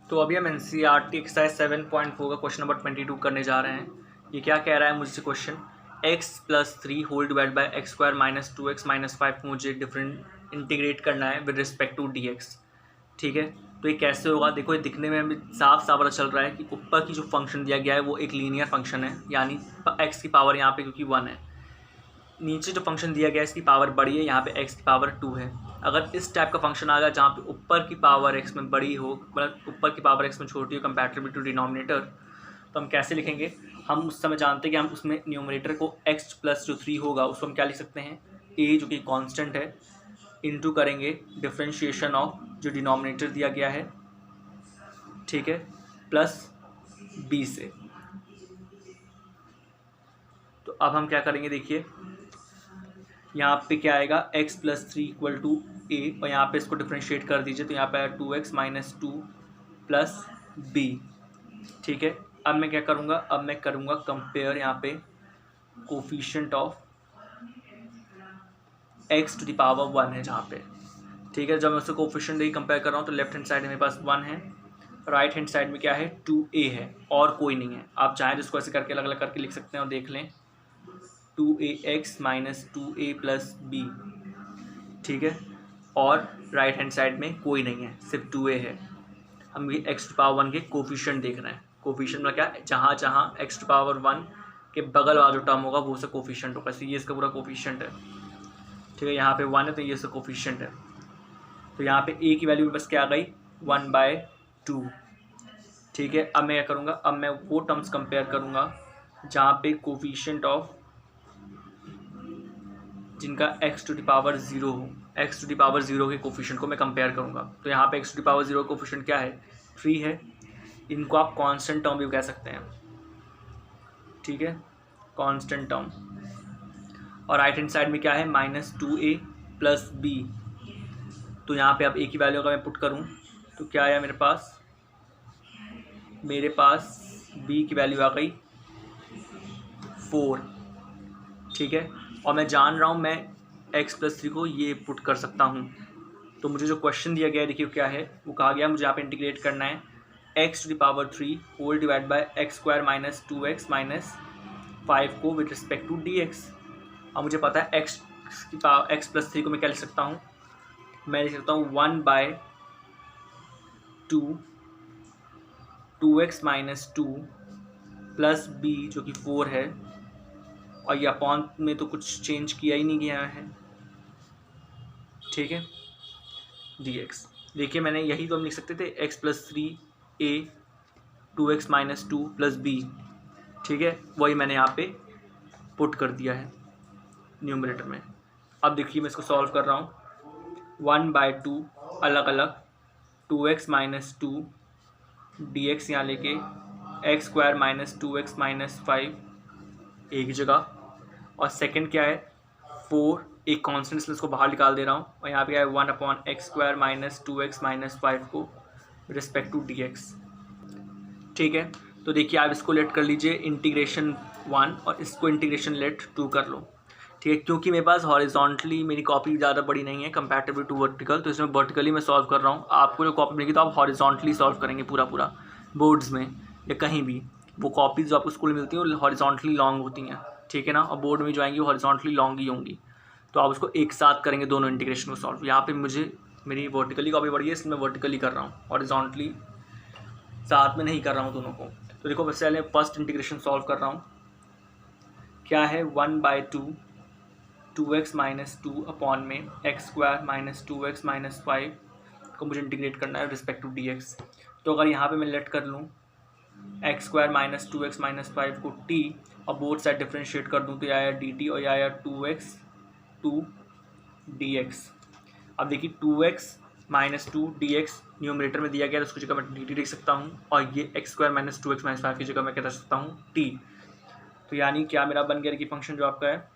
तो अभी हम एनसीईआरटी एक्सरसाइज 7.4 का क्वेश्चन नंबर 22 करने जा रहे हैं। ये क्या कह रहा है मुझसे question, x+3 whole divide by x square minus 2x minus 5 को मुझे डिफरेंट इंटीग्रेट करना है विद रिस्पेक्ट टू dx। ठीक है, तो ये कैसे होगा? देखो, ये दिखने में हमें साफ साफ पता चल रहा है कि ऊपर की जो फंक्शन दिया गया है वो एक लीनियर फंक्शन है, यानी x की पावर यहाँ पे क्योंकि 1 है। नीचे जो फंक्शन दिया गया है इसकी पावर बड़ी है, यहाँ पे x की पावर 2 है। अगर इस टाइप का फंक्शन आ गया जहाँ पे ऊपर की पावर x में बड़ी हो, मतलब ऊपर की पावर x में छोटी हो कंपैरेटिव टू डिनोमिनेटर, तो हम कैसे लिखेंगे? हम उस समय जानते हैं कि हम उसमें न्यूमरेटर को x प्लस जो 3 होगा उसको हम क्या लिख सकते हैं, a जो कि कांस्टेंट है, इनटू करेंगे डिफरेंशिएशन ऑफ जो डिनोमिनेटर दिया गया है, ठीक है, प्लस b से। तो अब हम क्या करेंगे, देखिए यहाँ पे क्या आएगा, x+3 इक्वल टू a, और यहाँ पे इसको डिफ्रेंशिएट कर दीजिए तो यहाँ पे आया 2x माइनस 2 प्लस b। ठीक है, अब मैं क्या करूँगा, अब मैं करूँगा कंपेयर यहाँ पे coefficient of x to the power 1 है जहाँ पे। ठीक है, जब मैं उससे कोफिशिएंट ही कंपेयर कर रहा हूँ तो लेफ्ट हैंड साइड मेरे पास 1 है, राइट हैंड साइड में क्या है, 2a है और कोई नहीं है। आप चाहें तो इसको ऐसे करके अलग अलग करके लिख सकते हैं और देख लें, 2ax minus 2a plus b। ठीक है, और राइट हैंड साइड में कोई नहीं है, सिर्फ 2a है। हम ये x टू पावर 1 के कोफिशिएंट देख रहे हैं। कोफिशिएंट में क्या है, जहाँ जहाँ x टू पावर 1 के बगल वाला जो टर्म होगा वो उसका कोफिशिएंट होगा। तो ये इसका पूरा कोफिशिएंट है। ठीक है, यहाँ पे 1 है तो ये इसका कोफिशिएंट है। तो यहाँ पे a की वैल्यू बस क्या आ गई, 1/2। ठीक है, अब मैं क्या करूँगा, अब मैं वो टर्म्स कंपेयर करूँगा जहाँ पे कोफिशिएंट ऑफ जिनका x टू द पावर 0 हो, x टू द पावर 0 के कोफिशिएंट को मैं कंपेयर करूँगा। तो यहाँ पे x to the power 0 coefficient क्या है, 3 है। इनको आप कांस्टेंट टर्म भी कह सकते हैं। ठीक है, कांस्टेंट टर्म। और राइट हैंड साइड में क्या है, -2a प्लस b। तो यहाँ पे अब a की वैल्यू अगर मैं पुट करूँ तो क्या आया मेरे पास, b की वैल्यू आ गई 4। ठीक है, और मैं जान रहा हूँ मैं x+3 को ये पुट कर सकता हूँ। तो मुझे जो क्वेश्चन दिया गया है, देखिए क्या है, वो कहा गया मुझे यहाँ पे इंटीग्रेट करना है x to the power 3 whole divide by x square minus 2x minus 5 को विद रिस्पेक्ट टू dx। अब मुझे पता है x+3 को मैं क्या लिख सकता हूँ, मैं लिख सकता हूँ 1/2 2x माइनस 2 प्लस b जो कि 4 है, और ये अपॉन में तो कुछ चेंज किया ही नहीं गया है। ठीक है, dx। देखिए मैंने यही तो हम लिख सकते थे, x+3a 2x minus 2 plus b। ठीक है, वही मैंने यहाँ पे पुट कर दिया है न्यूमरेटर में। अब देखिए मैं इसको सॉल्व कर रहा हूँ, 1/2 अलग अलग 2x माइनस 2 dx यहाँ लेके x square minus 2x minus 5 एक जगह, और सेकंड क्या है 4, एक कॉन्स्टेंट इसलिए इसको बाहर निकाल दे रहा हूँ, और यहाँ पे क्या है 1/x² माइनस 2x माइनस 5 को रिस्पेक्ट टू dx। ठीक है, तो देखिए आप इसको लेट कर लीजिए इंटीग्रेशन 1 और इसको इंटीग्रेशन लेट 2 कर लो। ठीक है, क्योंकि मेरे पास हॉरिजॉन्टली मेरी कॉपी ज़्यादा बड़ी नहीं है कंपैरेटिव टू वर्टिकल, तो इसमें वर्टिकली मैं सॉल्व कर रहा हूँ। आपको जो कॉपी मिलेगी तो आप हॉरिजॉन्टली सॉल्व करेंगे पूरा बोर्ड्स में या कहीं भी। वो कॉपीज़ जो आपको स्कूल में मिलती हैं वो हॉरिजॉन्टली लॉन्ग होती हैं। ठीक है ना, और बोर्ड में जो आएंगी वो हॉरिजॉन्टली लॉन्ग ही होंगी। तो आप उसको एक साथ करेंगे दोनों इंटीग्रेशन को सॉल्व। यहाँ पे मुझे मेरी वर्टिकली कॉपी बड़ी है इसलिए मैं वर्टिकली कर रहा हूँ, हॉरिजॉन्टली साथ में नहीं कर रहा हूँ दोनों को। तो देखो बस पहले फर्स्ट इंटीग्रेशन सॉल्व कर रहा हूँ, क्या है 1/2 2x माइनस 2 अपॉन में x square minus 2x minus 5 को मुझे इंटीग्रेट करना है रिस्पेक्ट टू dx। तो अगर यहाँ पे मैं लेट कर लूँ x square minus 2x minus 5 को t और बोथ साइड डिफ्रेंशिएट कर दूँ तो यह आया dt और यह आया 2x 2 dx। अब देखिए 2x माइनस 2 dx न्यूमरेटर में दिया गया है, उसकी जगह मैं dt लिख सकता हूँ, और ये x square minus 2x minus 5 की जगह मैं क्या रख सकता हूँ t। तो यानी क्या मेरा बन गया कि फंक्शन जो आपका है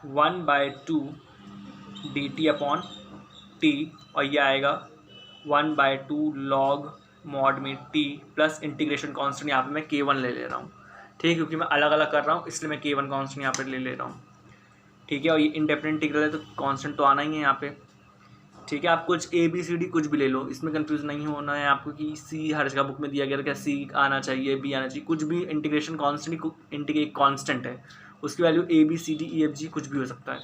1/2 dt अपॉन t, और ये आएगा 1/2 log मॉड में t प्लस इंटीग्रेशन कांस्टेंट यहाँ पे मैं k1 ले रहा हूँ। ठीक है, क्योंकि मैं अलग अलग कर रहा हूँ इसलिए मैं k1 कांस्टेंट यहाँ पे ले रहा हूँ। ठीक है, और ये इंडेफिनिट इंटीग्रल है तो कांस्टेंट तो आना ही है यहाँ पे। ठीक है, आप कुछ ए बी सी डी कुछ भी ले लो, इसमें कंफ्यूज नहीं होना है आपको कि सी हर जगह बुक में दिया गया क्या सी आना चाहिए बी आना चाहिए, कुछ भी इंटीग्रेशन कांस्टेंट है, उसकी value A B C D E F G कुछ भी हो सकता है।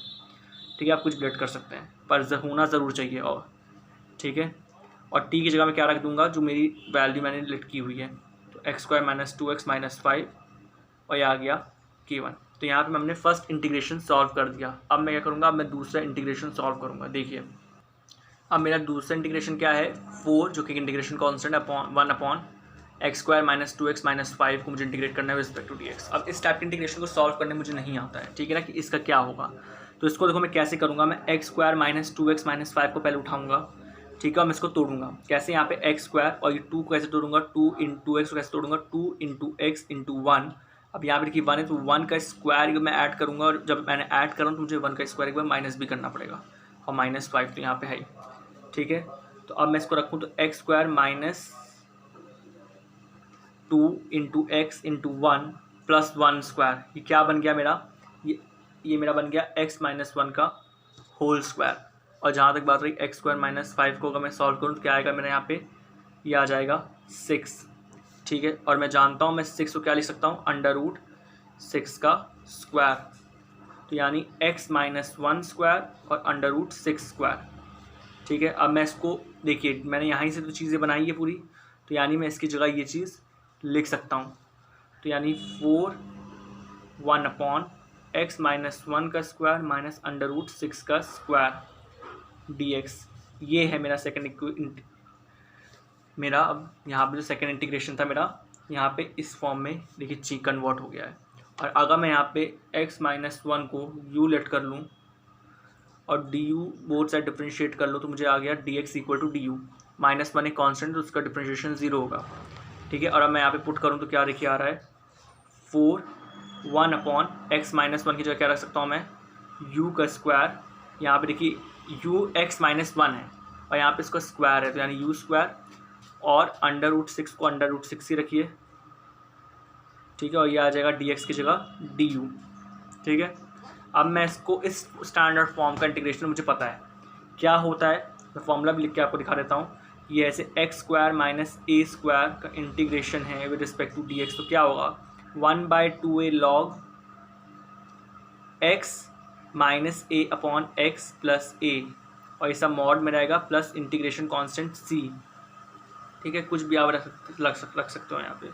ठीक है, आप कुछ लेट कर सकते हैं पर होना ज़रूर चाहिए। और ठीक है, और टी की जगह मैं क्या रख दूंगा, जो मेरी वैल्यू मैंने लेट की हुई है, तो x square minus 2x minus 5 और ये आ गया k1। तो यहाँ पे हमने फर्स्ट इंटीग्रेशन सॉल्व कर दिया। अब मैं क्या करूँगा, अब मैं दूसरा इंटीग्रेशन सॉल्व करूँगा। देखिए अब मेरा दूसरा इंटीग्रेशन क्या है, 4 जो कि integration constant upon 1 upon x square minus 2x minus 5 को मुझे इंटीग्रेट करना है रिस्पेक्ट टू dx। अब इस टाइप के इंटीग्रेशन को सॉल्व करने मुझे नहीं आता है, ठीक है ना, कि इसका क्या होगा। तो इसको देखो मैं कैसे करूँगा, मैं x square minus 2x minus 5 को पहले उठाऊँगा, ठीक है, मैं इसको तोड़ूंगा कैसे, यहाँ पे एक्स स्क्वायर और ये 2 को कैसे तोड़ूंगा, 2 इंटू एक्स को कैसे तोड़ूंगा, 2 इंटू एक्स इंटू 1। अब यहाँ पे देखिए 1 है तो 1 का स्क्वायर मैं ऐड करूँगा, और जब मैंने ऐड करूँ तो मुझे 1 का स्क्वायर एक बार माइनस भी करना पड़ेगा, और माइनस 5 तो यहाँ पे है। ठीक है, तो अब मैं इसको रखूँ तो x square minus 2 into x into 1 plus 1 square, ये क्या बन गया मेरा, ये मेरा बन गया एक्स माइनस 1 का होल स्क्वायर। और जहाँ तक बात रही एक्स स्क्वायर माइनस 5 को अगर मैं सॉल्व करूँ तो क्या आएगा मेरे यहाँ पे, ये आ जाएगा 6। ठीक है, और मैं जानता हूँ मैं 6 को क्या लिख सकता हूँ, अंडर रूट 6 का स्क्वायर, तो यानी x माइनस 1 स्क्वायर और अंडर रूट 6 स्क्वायर। ठीक है, अब मैं इसको देखिए मैंने यहाँ से तो चीज़ें बनाई है पूरी, तो यानी मैं इसकी जगह ये चीज़ लिख सकता हूँ, तो यानी 4 1 अपॉन एक्स माइनस 1 का स्क्वायर माइनस अंडर रूट 6 का स्क्वायर dx। ये है मेरा सेकेंड मेरा। अब यहाँ पे जो सेकेंड इंटीग्रेशन था मेरा, यहाँ पे इस फॉर्म में देखिए ची कन्वर्ट हो गया है। और अगर मैं यहाँ पे x माइनस 1 को u लेट कर लूँ और du बोथ साइड डिफ्रेंशिएट कर लो, तो मुझे आ गया dx equal to du। Minus 1 एक कॉन्स्टेंट तो उसका डिफ्रेंशिएशन 0 होगा। ठीक है, और अब मैं यहाँ पे पुट करूँ तो क्या देखिए आ रहा है, 4 1 अपॉन एक्स माइनस 1 की जगह क्या रख सकता हूँ मैं, u का स्क्वायर। यहाँ पे देखिए u x माइनस 1 है और यहाँ पे इसका स्क्वायर है, तो यानी u स्क्वायर, और अंडर रूट 6 को अंडर रूट 6 ही रखिए। ठीक है, और ये आ जाएगा dx की जगह du। ठीक है, अब मैं इसको इस स्टैंडर्ड फॉर्म का इंटीग्रेशन मुझे पता है क्या होता है, मैं फॉर्मूला भी लिख के आपको दिखा देता हूँ। ये ऐसे एक्स स्क्वायर माइनस ए स्क्वायर का इंटीग्रेशन है विद रिस्पेक्ट टू dx, तो क्या होगा 1/2a log x minus A upon x plus ए, और ये सब मॉड में रहेगा प्लस इंटीग्रेशन कांस्टेंट c। ठीक है, कुछ भी आप रख सकते हो यहाँ पे।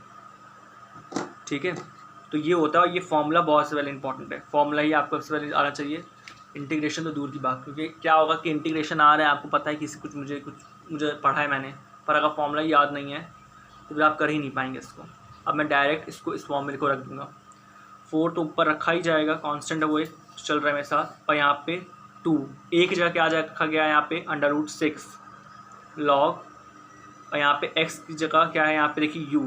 ठीक है, तो ये होता है, और ये फॉर्मूला बहुत से पहले इंपॉर्टेंट है, फॉर्मूला ही आपको सबसे पहले आना चाहिए। इंटीग्रेशन तो दूर की बात, क्योंकि क्या होगा कि इंटीग्रेशन आ रहा है आपको पता है किसी कुछ मुझे पढ़ा है मैंने, पर अगर फॉर्मूला याद नहीं है तो फिर आप कर ही नहीं पाएंगे इसको। अब मैं डायरेक्ट इसको इस फॉर्मूले को रख दूँगा। 4 तो ऊपर रखा ही जाएगा, कांस्टेंट है वो चल रहा है मेरे साथ, और यहाँ पे 2 एक की जगह क्या रखा गया है यहाँ पे अंडर रूट 6 लॉग, और यहाँ पे x की जगह क्या है यहाँ पे देखिए u,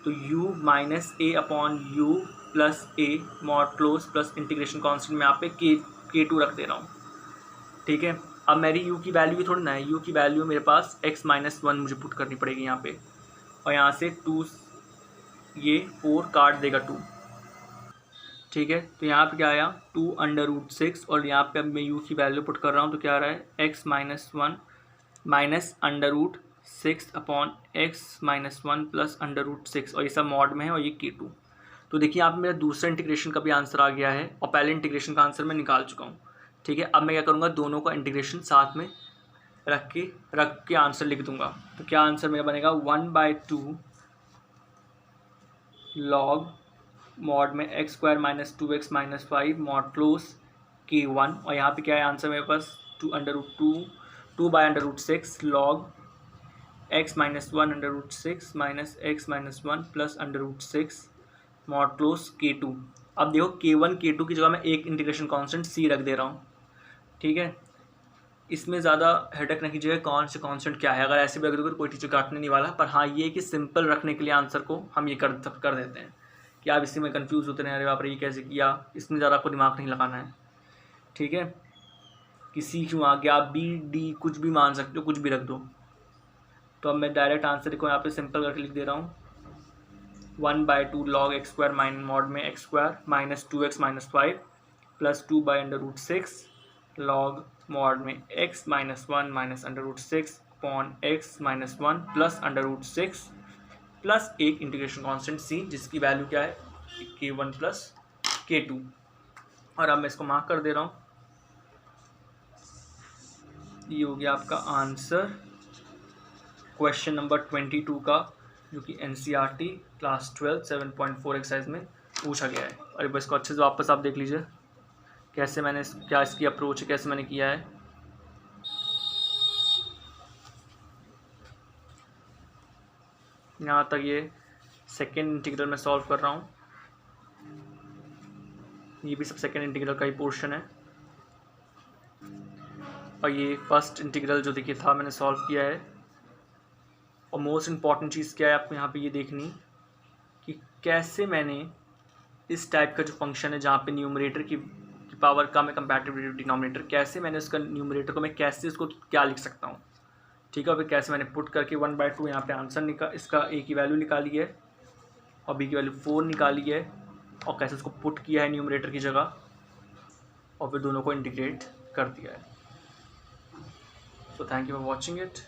तो u minus A upon u plus A mod close plus integration constant में यहाँ पे k2 रख दे रहा हूँ। ठीक है, अब मेरी u की वैल्यू थोड़ी ना है, u की वैल्यू मेरे पास x माइनस 1 मुझे पुट करनी पड़ेगी यहाँ पे, और यहाँ से 2 ये 4 काट देगा 2। ठीक है, तो यहाँ पे क्या आया 2 अंडर रूट 6, और यहाँ पे अब मैं u की वैल्यू पुट कर रहा हूँ, तो क्या आ रहा है x minus 1 minus under root 6 upon x minus 1 plus under root 6, और ये सब मॉड में है, और ये k2। तो देखिए यहाँ पे मेरा दूसरा इंटीग्रेशन का भी आंसर आ गया है, और पहले इंटीग्रेशन का आंसर मैं निकाल चुका हूँ। ठीक है, अब मैं क्या करूँगा, दोनों का इंटीग्रेशन साथ में रख के आंसर लिख दूँगा। तो क्या आंसर मेरा बनेगा 1/2 लॉग मॉड में x square minus 2x minus 5 mod close k1, और यहाँ पे क्या है आंसर मेरे पास 2/√6 log x minus 1 under root 6 minus x minus 1 plus under root 6 mod close k2। अब देखो k1 k2 की जगह मैं एक इंटीग्रेशन कांस्टेंट c रख दे रहा हूँ। ठीक है, इसमें ज़्यादा हेडक नहीं कीजिएगा कौन से कांस्टेंट क्या है, अगर ऐसे भी रख दोगे तो कोई टीचर काटने नहीं वाला, पर हाँ ये कि सिंपल रखने के लिए आंसर को हम ये कर देते हैं कि आप इसी में कंफ्यूज होते रहे, अरे बाप रे ये कैसे किया, इसमें ज़्यादा आपको दिमाग नहीं लगाना है। ठीक है, कि सी क्यों आ गया, आप बी डी कुछ भी मान सकते हो, कुछ भी रख दो। तो अब मैं डायरेक्ट आंसर देखो यहाँ पे सिंपल करके लिख दे रहा हूँ, 1/2 log X square minus mod में x square minus 2x minus 5 plus 2 by under root 6 log mod में x minus one minus under root six upon x minus one plus under root six plus एक integration constant c जिसकी value क्या है k1 plus k2। और अब मैं इसको mark कर दे रहा हूँ। ये हो गया आपका आंसर क्वेश्चन नंबर 22 का, जो कि NCERT क्लास 12 7.4 एक्सरसाइज में पूछा गया है। और बस इसको अच्छे से वापस आप देख लीजिए कैसे मैंने क्या इसकी अप्रोच है, कैसे मैंने किया है। यहाँ तक ये सेकेंड इंटीग्रल में सॉल्व कर रहा हूँ, ये भी सब सेकेंड इंटीग्रल का ही पोर्शन है। और ये फर्स्ट इंटीग्रल जो देखिए था मैंने सॉल्व किया है। और मोस्ट इम्पॉर्टेंट चीज़ क्या है आपको यहाँ पे ये देखनी कि कैसे मैंने इस टाइप का जो फंक्शन है जहाँ पे न्यूमरेटर की पावर कम है कंपैरेटिव डिनोमिनेटर, कैसे मैंने उसका न्यूमरेटर को मैं कैसे उसको क्या लिख सकता हूँ, ठीक है। फिर कैसे मैंने पुट करके 1/2 यहाँ पे आंसर इसका a की वैल्यू निकाली है और b की वैल्यू 4 निकाली है, और कैसे उसको पुट किया है न्यूमरेटर की जगह और फिर दोनों को इंटीग्रेट कर दिया है। So thank you for watching it.